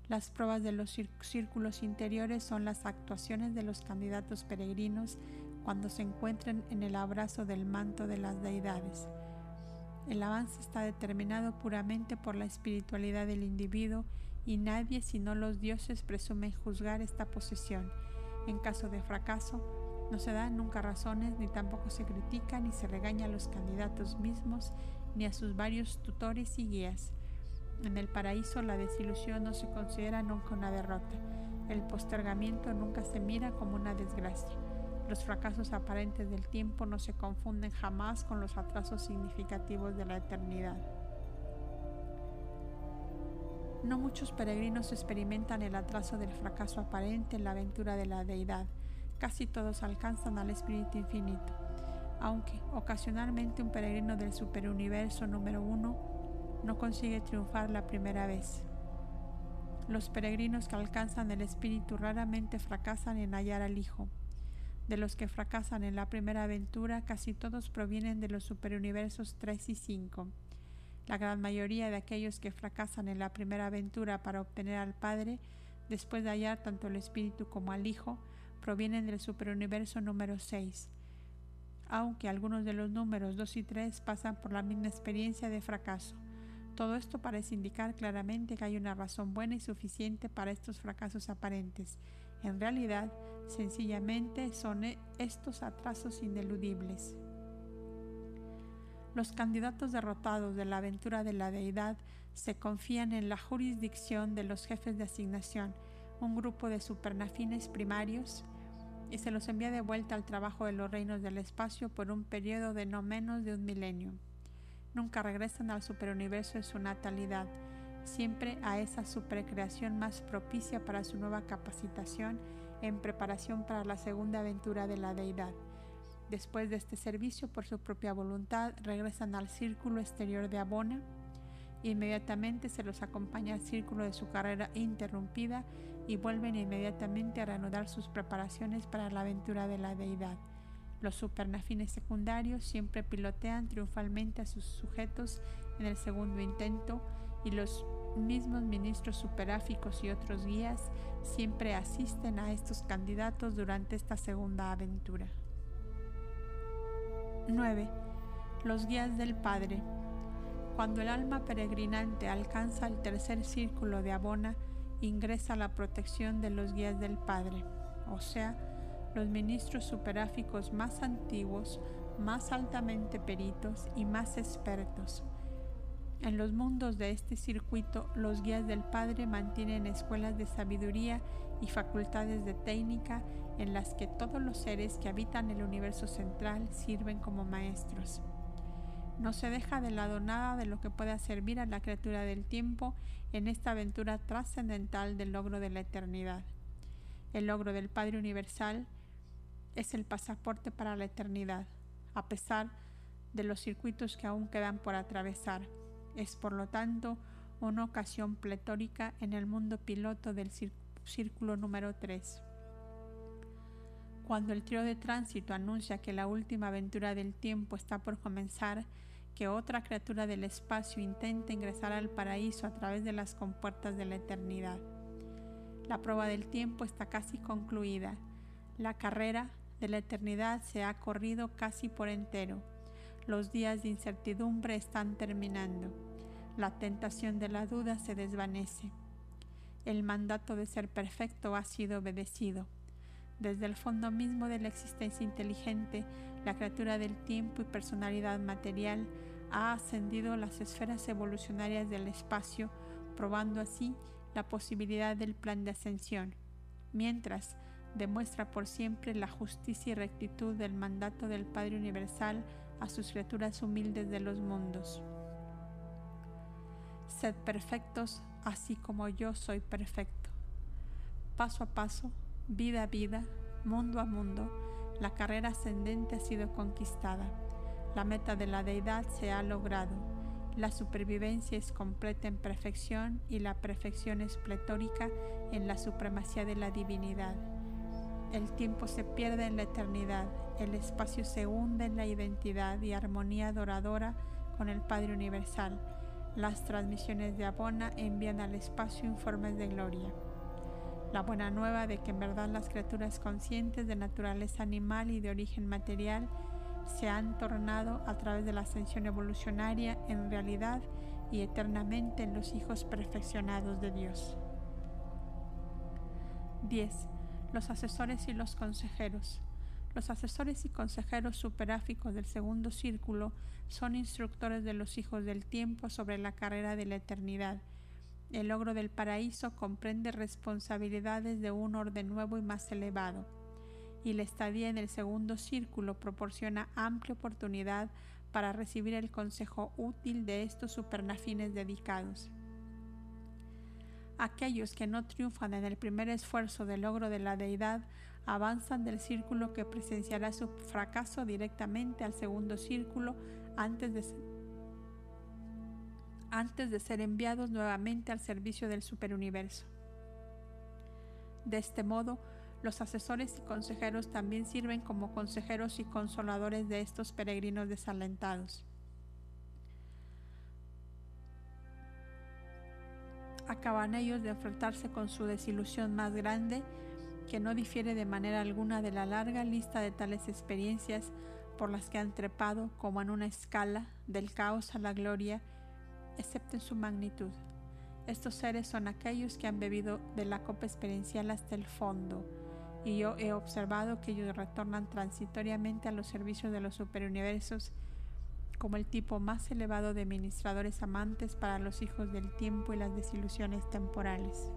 Las pruebas de los círculos interiores son las actuaciones de los candidatos peregrinos cuando se encuentren en el abrazo del manto de las deidades. El avance está determinado puramente por la espiritualidad del individuo y nadie sino los dioses presumen juzgar esta posesión. En caso de fracaso, no se dan nunca razones, ni tampoco se critica ni se regaña a los candidatos mismos ni a sus varios tutores y guías. En el paraíso la desilusión no se considera nunca una derrota. El postergamiento nunca se mira como una desgracia. Los fracasos aparentes del tiempo no se confunden jamás con los atrasos significativos de la eternidad. No muchos peregrinos experimentan el atraso del fracaso aparente en la aventura de la deidad. Casi todos alcanzan al Espíritu Infinito, aunque ocasionalmente un peregrino del superuniverso número 1 no consigue triunfar la primera vez. Los peregrinos que alcanzan el Espíritu raramente fracasan en hallar al Hijo. De los que fracasan en la primera aventura, casi todos provienen de los superuniversos 3 y 5. La gran mayoría de aquellos que fracasan en la primera aventura para obtener al Padre, después de hallar tanto al Espíritu como al Hijo, provienen del superuniverso número 6, aunque algunos de los números 2 y 3 pasan por la misma experiencia de fracaso. Todo esto parece indicar claramente que hay una razón buena y suficiente para estos fracasos aparentes. En realidad, sencillamente son estos atrasos ineludibles. Los candidatos derrotados de la aventura de la deidad se confían en la jurisdicción de los jefes de asignación, un grupo de supernafines primarios, y se los envía de vuelta al trabajo de los reinos del espacio por un periodo de no menos de 1 milenio. Nunca regresan al superuniverso de su natalidad, siempre a esa supercreación más propicia para su nueva capacitación en preparación para la segunda aventura de la deidad. Después de este servicio, por su propia voluntad, regresan al círculo exterior de Abona. Inmediatamente se los acompaña al círculo de su carrera interrumpida y vuelven inmediatamente a reanudar sus preparaciones para la aventura de la deidad. Los supernafines secundarios siempre pilotean triunfalmente a sus sujetos en el segundo intento, y los mismos ministros superáficos y otros guías siempre asisten a estos candidatos durante esta segunda aventura. 9. Los guías del Padre. Cuando el alma peregrinante alcanza el tercer círculo de Abona, ingresa a la protección de los guías del Padre, o sea, los ministros superáficos más antiguos, más altamente peritos y más expertos. En los mundos de este circuito, los guías del Padre mantienen escuelas de sabiduría y facultades de técnica en las que todos los seres que habitan el universo central sirven como maestros. No se deja de lado nada de lo que pueda servir a la criatura del tiempo en esta aventura trascendental del logro de la eternidad. El logro del Padre Universal es el pasaporte para la eternidad, a pesar de los circuitos que aún quedan por atravesar. Es, por lo tanto, una ocasión pletórica en el mundo piloto del círculo número 3. Cuando el trío de tránsito anuncia que la última aventura del tiempo está por comenzar, que otra criatura del espacio intenta ingresar al paraíso a través de las compuertas de la eternidad. La prueba del tiempo está casi concluida. La carrera de la eternidad se ha corrido casi por entero. Los días de incertidumbre están terminando. La tentación de la duda se desvanece. El mandato de ser perfecto ha sido obedecido. Desde el fondo mismo de la existencia inteligente, la criatura del tiempo y personalidad material ha ascendido las esferas evolucionarias del espacio, probando así la posibilidad del plan de ascensión, mientras demuestra por siempre la justicia y rectitud del mandato del Padre Universal a sus criaturas humildes de los mundos. Sed perfectos, así como yo soy perfecto. Paso a paso, vida a vida, mundo a mundo, la carrera ascendente ha sido conquistada. La meta de la deidad se ha logrado. La supervivencia es completa en perfección y la perfección es pletórica en la supremacía de la divinidad. El tiempo se pierde en la eternidad, el espacio se hunde en la identidad y armonía adoradora con el Padre Universal. Las transmisiones de Abona envían al espacio informes de gloria. La buena nueva de que en verdad las criaturas conscientes de naturaleza animal y de origen material se han tornado a través de la ascensión evolucionaria en realidad y eternamente en los hijos perfeccionados de Dios. 10. Los asesores y los consejeros. Los asesores y consejeros superáficos del segundo círculo son instructores de los hijos del tiempo sobre la carrera de la eternidad. El logro del paraíso comprende responsabilidades de un orden nuevo y más elevado, y la estadía en el segundo círculo proporciona amplia oportunidad para recibir el consejo útil de estos supernafines dedicados. Aquellos que no triunfan en el primer esfuerzo del logro de la deidad avanzan del círculo que presenciará su fracaso directamente al segundo círculo antes de ser enviados nuevamente al servicio del superuniverso. De este modo, los asesores y consejeros también sirven como consejeros y consoladores de estos peregrinos desalentados. Acaban ellos de enfrentarse con su desilusión más grande, que no difiere de manera alguna de la larga lista de tales experiencias por las que han trepado como en una escala del caos a la gloria, excepto en su magnitud. Estos seres son aquellos que han bebido de la copa experiencial hasta el fondo, y yo he observado que ellos retornan transitoriamente a los servicios de los superuniversos como el tipo más elevado de ministradores amantes para los hijos del tiempo y las desilusiones temporales.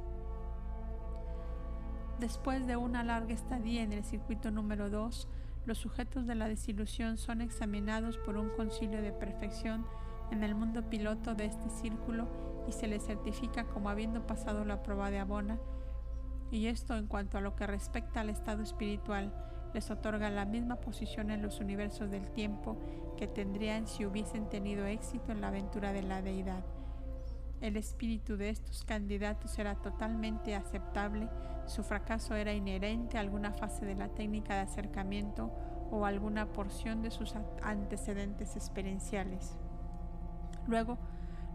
Después de una larga estadía en el circuito número 2, los sujetos de la desilusión son examinados por un concilio de perfección en el mundo piloto de este círculo y se les certifica como habiendo pasado la prueba de Abona, y esto en cuanto a lo que respecta al estado espiritual les otorga la misma posición en los universos del tiempo que tendrían si hubiesen tenido éxito en la aventura de la deidad. El espíritu de estos candidatos era totalmente aceptable, su fracaso era inherente a alguna fase de la técnica de acercamiento o a alguna porción de sus antecedentes experienciales. Luego,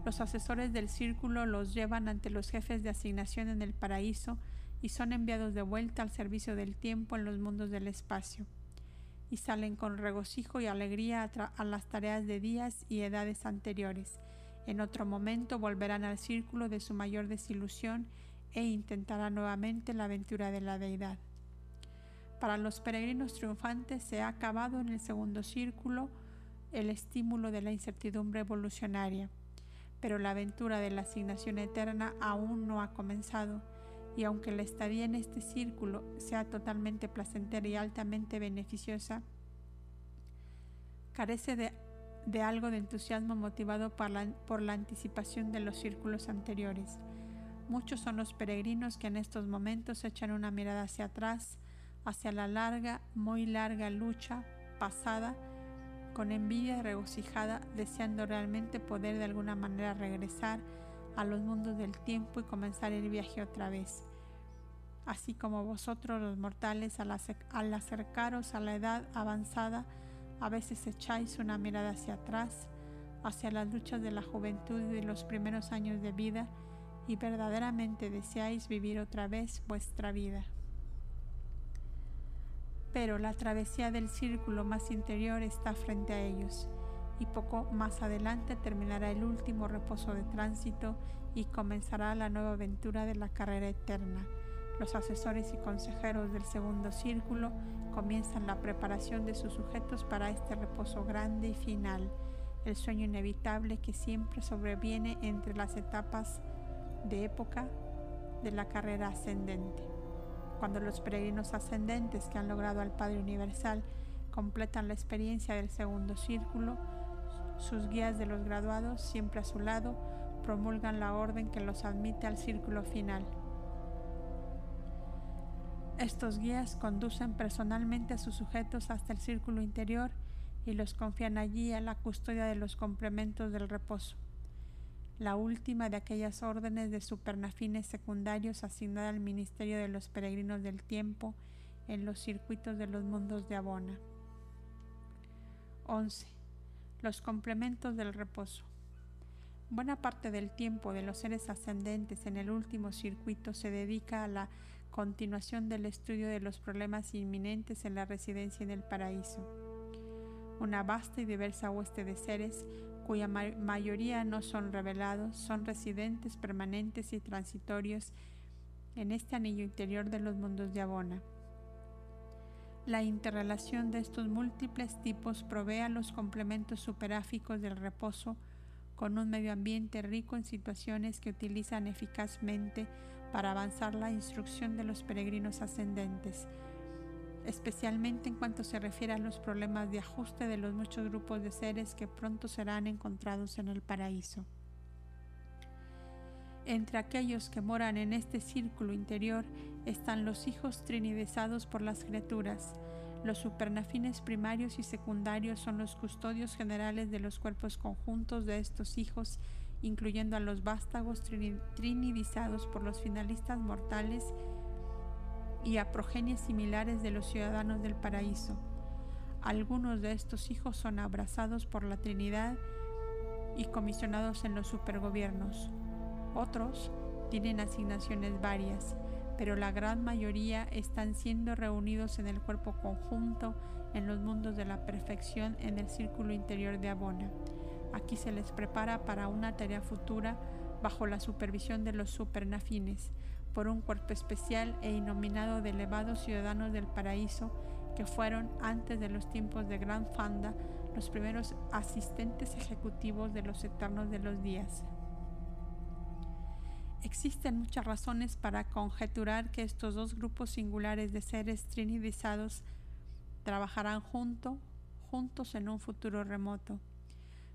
los asesores del círculo los llevan ante los jefes de asignación en el paraíso y son enviados de vuelta al servicio del tiempo en los mundos del espacio, y salen con regocijo y alegría a las tareas de días y edades anteriores. En otro momento volverán al círculo de su mayor desilusión e intentarán nuevamente la aventura de la deidad. Para los peregrinos triunfantes se ha acabado en el segundo círculo el estímulo de la incertidumbre evolucionaria, pero la aventura de la asignación eterna aún no ha comenzado, y aunque la estadía en este círculo sea totalmente placentera y altamente beneficiosa, carece de algo de entusiasmo motivado por la anticipación de los círculos anteriores. Muchos son los peregrinos que en estos momentos echan una mirada hacia atrás, hacia la larga, muy larga lucha pasada, con envidia regocijada, deseando realmente poder de alguna manera regresar a los mundos del tiempo y comenzar el viaje otra vez. Así como vosotros los mortales al acercaros a la edad avanzada, a veces echáis una mirada hacia atrás, hacia las luchas de la juventud y de los primeros años de vida, y verdaderamente deseáis vivir otra vez vuestra vida. Pero la travesía del círculo más interior está frente a ellos, y poco más adelante terminará el último reposo de tránsito y comenzará la nueva aventura de la carrera eterna. Los asesores y consejeros del segundo círculo comienzan la preparación de sus sujetos para este reposo grande y final, el sueño inevitable que siempre sobreviene entre las etapas de época de la carrera ascendente. Cuando los peregrinos ascendentes que han logrado al Padre Universal completan la experiencia del segundo círculo, sus guías de los graduados, siempre a su lado, promulgan la orden que los admite al círculo final. Estos guías conducen personalmente a sus sujetos hasta el círculo interior y los confían allí a la custodia de los complementos del reposo, la última de aquellas órdenes de supernafines secundarios asignada al ministerio de los peregrinos del tiempo en los circuitos de los mundos de Abona. 11. Los complementos del reposo. Buena parte del tiempo de los seres ascendentes en el último circuito se dedica a la continuación del estudio de los problemas inminentes en la residencia en el paraíso. Una vasta y diversa hueste de seres, cuya mayoría no son revelados, son residentes permanentes y transitorios en este anillo interior de los mundos de Abona. La interrelación de estos múltiples tipos provee a los complementos superáficos del reposo con un medio ambiente rico en situaciones que utilizan eficazmente para avanzar la instrucción de los peregrinos ascendentes, especialmente en cuanto se refiere a los problemas de ajuste de los muchos grupos de seres que pronto serán encontrados en el paraíso. Entre aquellos que moran en este círculo interior están los hijos trinidizados por las criaturas. Los supernafines primarios y secundarios son los custodios generales de los cuerpos conjuntos de estos hijos, incluyendo a los vástagos trinidizados por los finalistas mortales y a progenies similares de los ciudadanos del paraíso. Algunos de estos hijos son abrazados por la Trinidad y comisionados en los supergobiernos. Otros tienen asignaciones varias, pero la gran mayoría están siendo reunidos en el cuerpo conjunto en los mundos de la perfección en el círculo interior de Abona. Aquí se les prepara para una tarea futura bajo la supervisión de los supernafines, por un cuerpo especial e inominado de elevados ciudadanos del paraíso que fueron, antes de los tiempos de Gran Fanda, los primeros asistentes ejecutivos de los Eternos de los Días. Existen muchas razones para conjeturar que estos dos grupos singulares de seres trinidizados trabajarán juntos en un futuro remoto.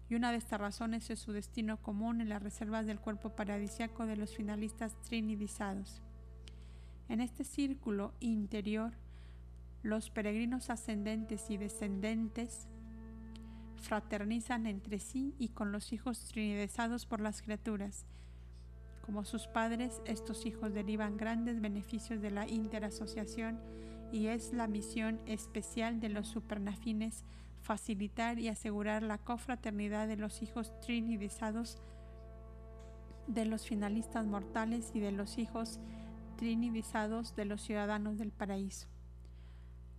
Y una de estas razones es su destino común en las reservas del cuerpo paradisíaco de los finalistas trinidizados. En este círculo interior, los peregrinos ascendentes y descendentes fraternizan entre sí y con los hijos trinidizados por las criaturas. Como sus padres, estos hijos derivan grandes beneficios de la interasociación y es la misión especial de los supernafines facilitar y asegurar la cofraternidad de los hijos trinidizados de los finalistas mortales y de los hijos trinidizados de los ciudadanos del paraíso.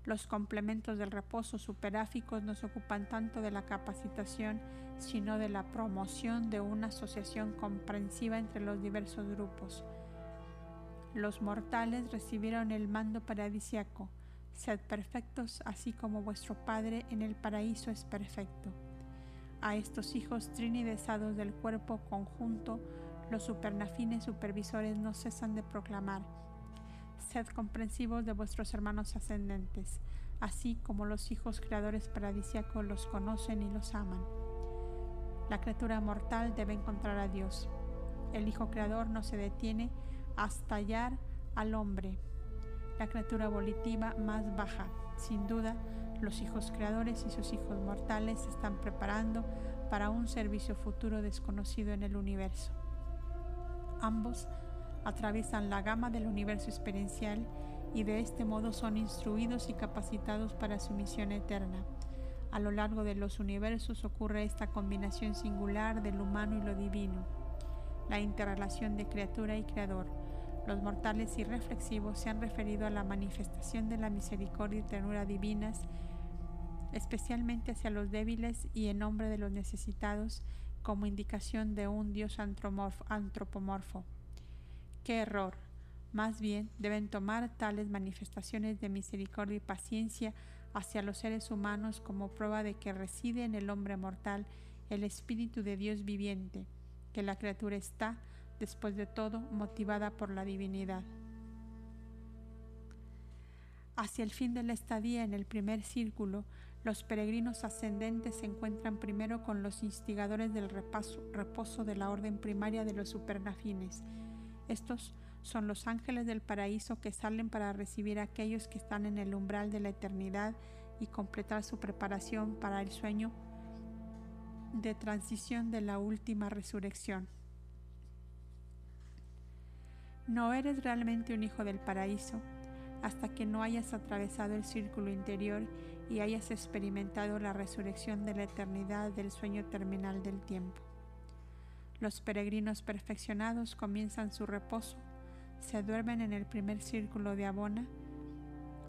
Los complementos del reposo superáficos no se ocupan tanto de la capacitación, sino de la promoción de una asociación comprensiva entre los diversos grupos. Los mortales recibieron el mando paradisiaco: sed perfectos, así como vuestro Padre en el paraíso es perfecto. A estos hijos trinidizados del cuerpo conjunto, los supernafines supervisores no cesan de proclamar: sed comprensivos de vuestros hermanos ascendentes, así como los hijos creadores paradisíacos los conocen y los aman. La criatura mortal debe encontrar a Dios. El Hijo Creador no se detiene hasta hallar al hombre, la criatura volitiva más baja. Sin duda, los hijos creadores y sus hijos mortales se están preparando para un servicio futuro desconocido en el universo. Ambos atraviesan la gama del universo experiencial y de este modo son instruidos y capacitados para su misión eterna. A lo largo de los universos ocurre esta combinación singular del humano y lo divino, la interrelación de criatura y creador. Los mortales irreflexivos se han referido a la manifestación de la misericordia y ternura divinas, especialmente hacia los débiles y en nombre de los necesitados, como indicación de un Dios antropomorfo. ¡Qué error! Más bien, deben tomar tales manifestaciones de misericordia y paciencia hacia los seres humanos como prueba de que reside en el hombre mortal el Espíritu de Dios viviente, que la criatura está, después de todo, motivada por la divinidad. Hacia el fin de la estadía en el primer círculo, los peregrinos ascendentes se encuentran primero con los instigadores del reposo de la orden primaria de los supernafines. Estos son los ángeles del paraíso que salen para recibir a aquellos que están en el umbral de la eternidad y completar su preparación para el sueño de transición de la última resurrección. No eres realmente un hijo del paraíso hasta que no hayas atravesado el círculo interior y hayas experimentado la resurrección de la eternidad del sueño terminal del tiempo. Los peregrinos perfeccionados comienzan su reposo, se duermen en el primer círculo de Abona,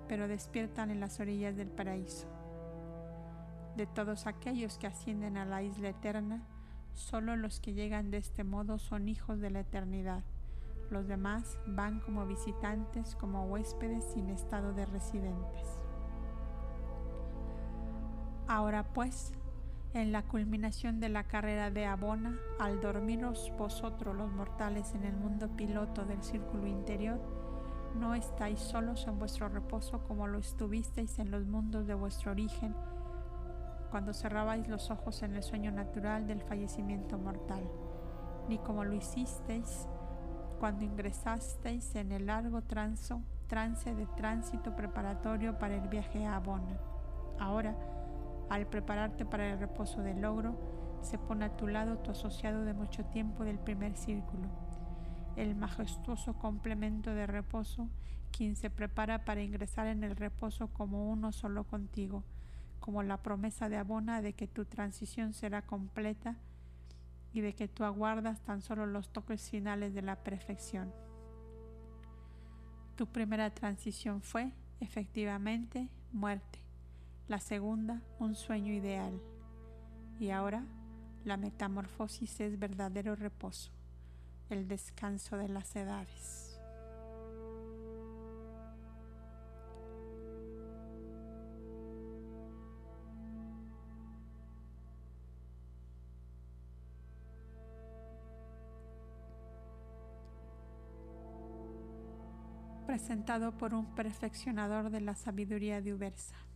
pero despiertan en las orillas del paraíso. De todos aquellos que ascienden a la isla eterna, solo los que llegan de este modo son hijos de la eternidad. Los demás van como visitantes, como huéspedes sin estado de residentes. Ahora pues, en la culminación de la carrera de Abona, al dormiros vosotros los mortales en el mundo piloto del círculo interior, no estáis solos en vuestro reposo como lo estuvisteis en los mundos de vuestro origen, cuando cerrabais los ojos en el sueño natural del fallecimiento mortal, ni como lo hicisteis cuando ingresasteis en el largo trance de tránsito preparatorio para el viaje a Abona. Ahora, al prepararte para el reposo del logro, se pone a tu lado tu asociado de mucho tiempo del primer círculo, el majestuoso complemento de reposo, quien se prepara para ingresar en el reposo como uno solo contigo, como la promesa de Abona de que tu transición será completa y de que tú aguardas tan solo los toques finales de la perfección. Tu primera transición fue, efectivamente, muerte. La segunda, un sueño ideal. Y ahora, la metamorfosis es verdadero reposo, el descanso de las edades. Presentado por un perfeccionador de la sabiduría de Ubersa.